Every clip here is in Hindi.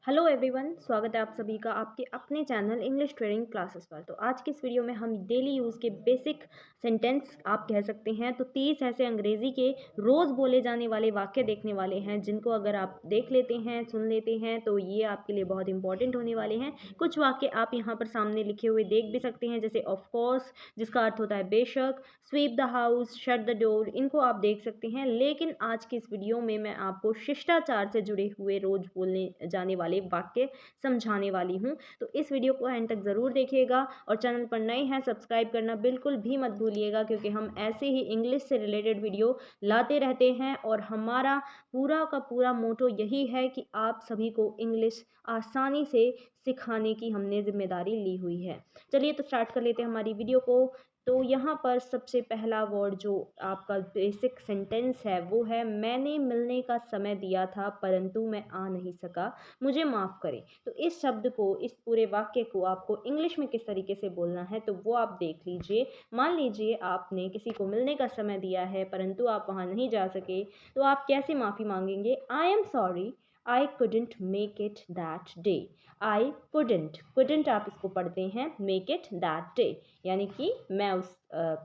हेलो एवरीवन, स्वागत है आप सभी का आपके अपने चैनल इंग्लिश ट्रेनिंग क्लासेस पर। तो आज की इस वीडियो में हम डेली यूज़ के बेसिक सेंटेंस आप कह सकते हैं तो 30 ऐसे अंग्रेज़ी के रोज़ बोले जाने वाले वाक्य देखने वाले हैं, जिनको अगर आप देख लेते हैं, सुन लेते हैं तो ये आपके लिए बहुत इंपॉर्टेंट होने वाले हैं। कुछ वाक्य आप यहाँ पर सामने लिखे हुए देख भी सकते हैं, जैसे ऑफ कोर्स, जिसका अर्थ होता है बेशक, sweep the house, shut the door, इनको आप देख सकते हैं। लेकिन आज की इस वीडियो में मैं आपको शिष्टाचार से जुड़े हुए रोज़ बोलने जाने वाले वाक्य समझाने वाली हूँ। तो इस वीडियो को एंड तक ज़रूर देखिएगा और चैनल पर नए हैं सब्सक्राइब करना बिल्कुल भी मत भूलिएगा, क्योंकि हम ऐसे ही इंग्लिश से रिलेटेड वीडियो लाते रहते हैं और हमारा पूरा का पूरा मोटो यही है कि आप सभी को इंग्लिश आसानी से सिखाने की हमने जिम्मेदारी ली हुई है। चलिए तो स्टार्ट कर लेते हैं हमारी वीडियो को। तो यहाँ पर सबसे पहला वर्ड जो आपका बेसिक सेंटेंस है वो है, मैंने मिलने का समय दिया था परंतु मैं आ नहीं सका, मुझे माफ़ करें। तो इस शब्द को, इस पूरे वाक्य को आपको इंग्लिश में किस तरीके से बोलना है तो वो आप देख लीजिए। मान लीजिए आपने किसी को मिलने का समय दिया है परंतु आप वहाँ नहीं जा सके, तो आप कैसे माफ़ी मांगेंगे? आई am sorry, I couldn't make it that day। I couldn't आप इसको पढ़ते हैं make it that day, यानी कि मैं उस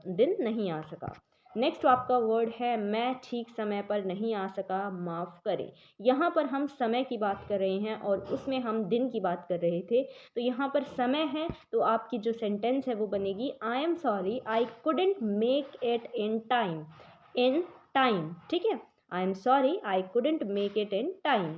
दिन नहीं आ सका। नेक्स्ट आपका वर्ड है, मैं ठीक समय पर नहीं आ सका, माफ़ करें। यहाँ पर हम समय की बात कर रहे हैं और उसमें हम दिन की बात कर रहे थे। तो यहाँ पर समय है तो आपकी जो सेंटेंस है वो बनेगी, आई am sorry I couldn't make it in time। In time, ठीक है। आई am sorry I couldn't make it in time।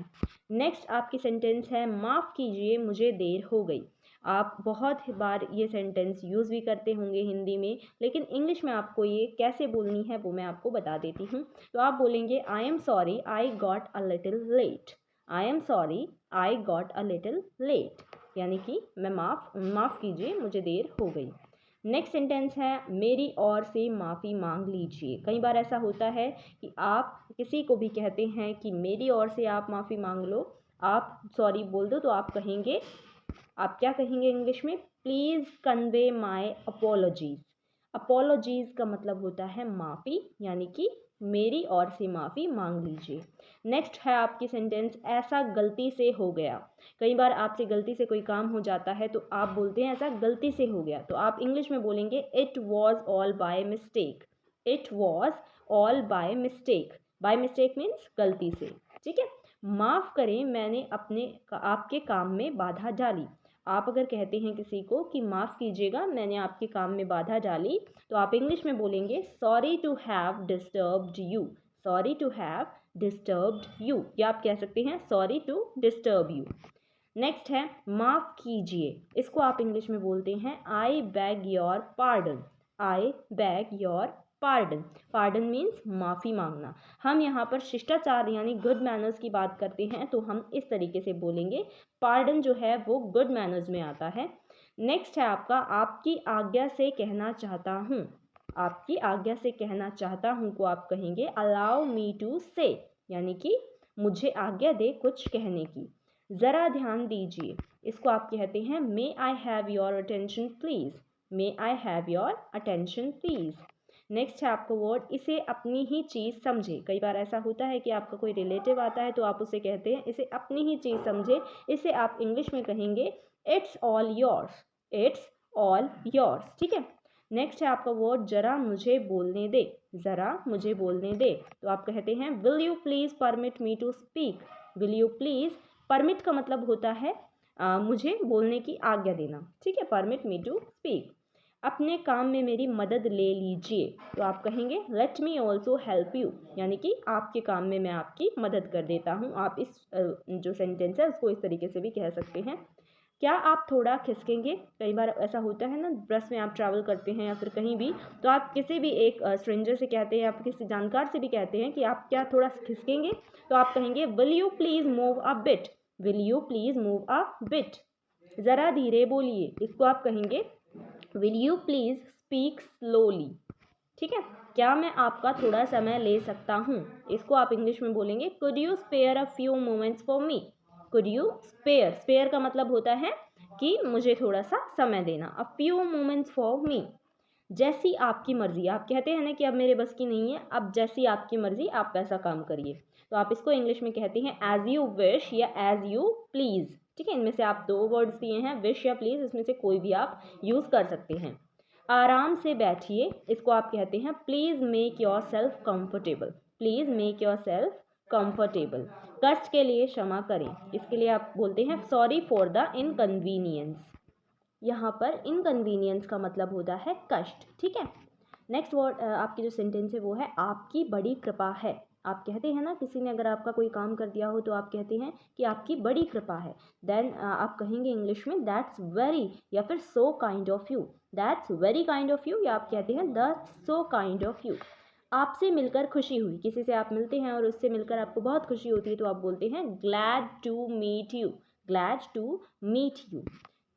Next आपकी सेंटेंस है, माफ़ कीजिए मुझे देर हो गई। आप बहुत बार ये सेंटेंस यूज़ भी करते होंगे हिंदी में, लेकिन इंग्लिश में आपको ये कैसे बोलनी है वो मैं आपको बता देती हूँ। तो आप बोलेंगे, I am sorry I got a little late. I am sorry I got a little late, यानी कि मैं माफ़ कीजिए मुझे देर हो गई। नेक्स्ट सेंटेंस है, मेरी ओर से माफ़ी मांग लीजिए। कई बार ऐसा होता है कि आप किसी को भी कहते हैं कि मेरी ओर से आप माफ़ी मांग लो, आप सॉरी बोल दो, तो आप कहेंगे, आप क्या कहेंगे इंग्लिश में? Please convey my अपोलॉजीज़। अपोलॉजीज़ का मतलब होता है माफ़ी, यानी कि मेरी ओर से माफ़ी मांग लीजिए। नेक्स्ट है आपकी सेंटेंस, ऐसा गलती से हो गया। कई बार आपसे गलती से कोई काम हो जाता है तो आप बोलते हैं ऐसा गलती से हो गया, तो आप इंग्लिश में बोलेंगे, it was all by mistake. It was all by mistake. By mistake means गलती से, ठीक है। माफ़ करें, मैंने आपके काम में बाधा डाली। आप अगर कहते हैं किसी को कि माफ़ कीजिएगा मैंने आपके काम में बाधा डाली, तो आप इंग्लिश में बोलेंगे, sorry to have disturbed you. Sorry to have disturbed you, या आप कह सकते हैं sorry to disturb you. Next है, माफ़ कीजिए, इसको आप इंग्लिश में बोलते हैं, I beg your pardon. I beg your pardon. Pardon means माफ़ी मांगना। हम यहाँ पर शिष्टाचार यानी गुड मैनर्स की बात करते हैं तो हम इस तरीके से बोलेंगे। पार्डन जो है वो गुड मैनर्स में आता है। नेक्स्ट है आपका, आपकी आज्ञा से कहना चाहता हूँ। आपकी आज्ञा से कहना चाहता हूँ को आप कहेंगे, अलाउ मी टू से, यानी कि मुझे आज्ञा दे कुछ कहने की। ज़रा ध्यान दीजिए, इसको आप कहते हैं, may I have your attention please. May I have your attention please. Next है आपका वर्ड, इसे अपनी ही चीज़ समझे। कई बार ऐसा होता है कि आपका कोई रिलेटिव आता है तो आप उसे कहते हैं, इसे अपनी ही चीज़ समझे। इसे आप इंग्लिश में कहेंगे, it's all yours. It's all yours, ठीक है। नेक्स्ट है आपका वर्ड, ज़रा मुझे बोलने दे। ज़रा मुझे बोलने दे, तो आप कहते हैं, will you please permit me to speak. Will you please, permit का मतलब होता है मुझे बोलने की आज्ञा देना, ठीक है। Permit me to speak. अपने काम में मेरी मदद ले लीजिए, तो आप कहेंगे, let me also help you, यानी कि आपके काम में मैं आपकी मदद कर देता हूँ। आप इस जो सेंटेंस है उसको इस तरीके से भी कह सकते हैं। क्या आप थोड़ा खिसकेंगे? कई बार ऐसा होता है ना, बस में आप ट्रैवल करते हैं या फिर कहीं भी, तो आप किसी भी एक स्ट्रेंजर से कहते हैं या फिर किसी जानकार से भी कहते हैं कि आप क्या थोड़ा खिसकेंगे, तो आप कहेंगे, will you please move a bit. Will you please move a bit. ज़रा धीरे बोलिए, इसको आप कहेंगे, will you please speak slowly, ठीक है। क्या मैं आपका थोड़ा समय ले सकता हूँ, इसको आप इंग्लिश में बोलेंगे, could you spare a few moments for me. Could you spare, spare का मतलब होता है कि मुझे थोड़ा सा समय देना, अ फ्यू मोमेंट्स फॉर मी। जैसी आपकी मर्ज़ी, आप कहते हैं ना कि अब मेरे बस की नहीं है, अब जैसी आपकी मर्ज़ी आप वैसा काम करिए, तो आप इसको इंग्लिश में कहते हैं एज़ यू विश या एज़ यू प्लीज़। ठीक है, इनमें से आप 2 वर्ड्स दिए हैं, विश या प्लीज़, इसमें से कोई भी आप यूज़ कर सकते हैं। आराम से बैठिए, इसको आप कहते हैं please make yourself comfortable, please make yourself comfortable. कष्ट के लिए क्षमा करें, इसके लिए आप बोलते हैं सॉरी फॉर द इनकन्वीनियंस। यहाँ पर इनकन्वीनियंस का मतलब होता है कष्ट। ठीक है, नेक्स्ट वर्ड आपकी जो सेंटेंस है वो है आपकी बड़ी कृपा है। आप कहते हैं ना किसी ने अगर आपका कोई काम कर दिया हो तो आप कहते हैं कि आपकी बड़ी कृपा है। देन आप कहेंगे इंग्लिश में दैट्स वेरी, या फिर so kind of you, that's very kind of you, या आप कहते हैं that's so kind of you. आपसे मिलकर खुशी हुई, किसी से आप मिलते हैं और उससे मिलकर आपको बहुत खुशी होती है तो आप बोलते हैं glad to meet you, glad to meet you.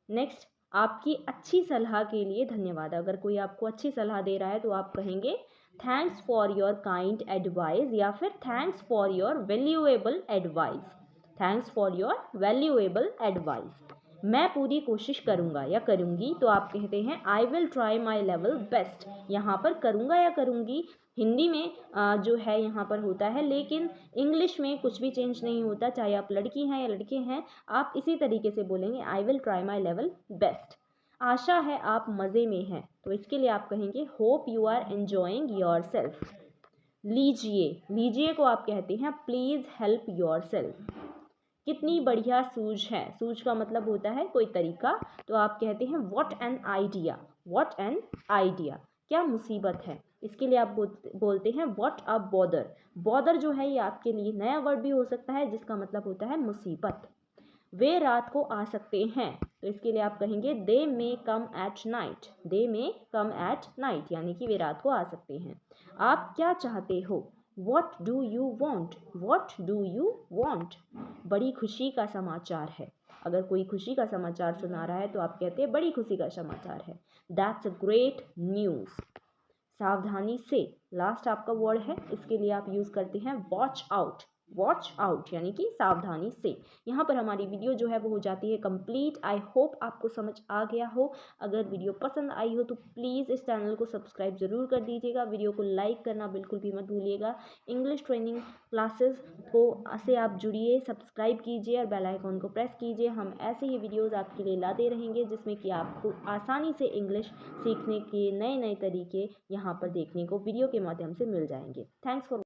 Next, आपकी अच्छी सलाह के लिए धन्यवाद। अगर कोई आपको अच्छी सलाह दे रहा है तो आप कहेंगे thanks for your kind advice, या फिर thanks for your valuable advice, thanks for your valuable advice. मैं पूरी कोशिश करूँगा या करूँगी तो आप कहते हैं आई will try my level best. यहाँ पर करूँगा या करूँगी हिंदी में जो है यहाँ पर होता है, लेकिन इंग्लिश में कुछ भी चेंज नहीं होता, चाहे आप लड़की हैं या लड़के हैं, आप इसी तरीके से बोलेंगे I will try my level best. आशा है आप मज़े में हैं, तो इसके लिए आप कहेंगे hope you are enjoying yourself. लीजिए, लीजिए को आप कहते हैं प्लीज़ हेल्प योर सेल्फ। कितनी बढ़िया सूझ है, सूझ का मतलब होता है कोई तरीका, तो आप कहते हैं what an idea, what an idea, क्या मुसीबत है। इसके लिए आप बोलते हैं व्हाट अ बॉदर। बॉदर जो है ये आपके लिए नया वर्ड भी हो सकता है जिसका मतलब होता है मुसीबत। वे रात को आ सकते हैं, तो इसके लिए आप कहेंगे they may come at night, they may come at night, यानी कि वे रात को आ सकते हैं। आप क्या चाहते हो, what do you want, what do you want. बड़ी खुशी का समाचार है, अगर कोई खुशी का समाचार सुना रहा है तो आप कहते हैं बड़ी खुशी का समाचार है, दैट्स अ ग्रेट न्यूज़। सावधानी से लास्ट आपका वर्ड है, इसके लिए आप यूज़ करते हैं वॉच आउट, वॉच आउट यानी कि सावधानी से। यहाँ पर हमारी वीडियो जो है वो हो जाती है कंप्लीट। आई होप आपको समझ आ गया हो। अगर वीडियो पसंद आई हो तो प्लीज़ इस चैनल को सब्सक्राइब ज़रूर कर दीजिएगा, वीडियो को लाइक करना बिल्कुल भी मत भूलिएगा। इंग्लिश ट्रेनिंग क्लासेस को से आप जुड़िए, सब्सक्राइब कीजिए और बेल आइकॉन को प्रेस कीजिए। हम ऐसे ही वीडियोस आपके लिए लाते रहेंगे जिसमें कि आपको आसानी से इंग्लिश सीखने के नए नए तरीके यहाँ पर देखने को वीडियो के माध्यम से मिल जाएंगे। Thanks for